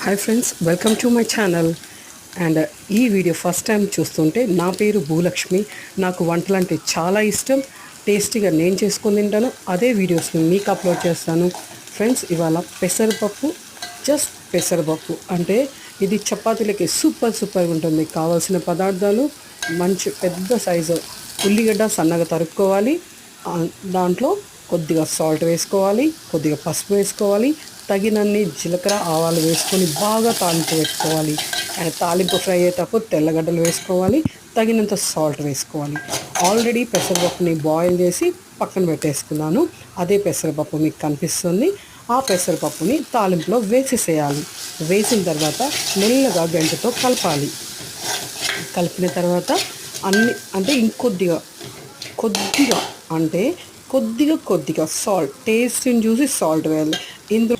Hi friends, welcome to my channel. And ఈ video first time చూస్తుంటే, నా పేరు భూలక్ష్మి. నాకు వంటలు అంటే చాలా ఇష్టం. టేస్టీగా నేను చేసుకొని తింటాను. అదే వీడియోస్ని మీకు అప్లోడ్ చేస్తాను. ఫ్రెండ్స్, ఇవాళ పెసరపప్పు, జస్ట్ పెసరపప్పు అంటే ఇది చపాతీలకి సూపర్గా ఉంటుంది. కావాల్సిన పదార్థాలు: మంచి పెద్ద సైజు ఉల్లిగడ్డ సన్నగా తరుక్కోవాలి, దాంట్లో కొద్దిగా సాల్ట్ వేసుకోవాలి, కొద్దిగా పసుపు వేసుకోవాలి, తగినన్ని జీలకర్ర ఆవాలు వేసుకొని బాగా తాలింపు పెట్టుకోవాలి. అండ్ తాలింపు ఫ్రై అయ్యేటప్పుడు తెల్లగడ్డలు వేసుకోవాలి, తగినంత సాల్ట్ వేసుకోవాలి. ఆల్రెడీ పెసరపప్పుని బాయిల్ చేసి పక్కన పెట్టేసుకున్నాను. అదే పెసరపప్పు మీకు కనిపిస్తుంది. ఆ పెసరపప్పుని తాలింపులో వేసేసేయాలి. వేసిన తర్వాత మెల్లగా గంటతో కలపాలి. కలిపిన తర్వాత అన్ని అంటే కొద్దిగా కొద్దిగా సాల్ట్, టేస్ట్ని చూసి సాల్ట్ వేయాలి. ఇందులో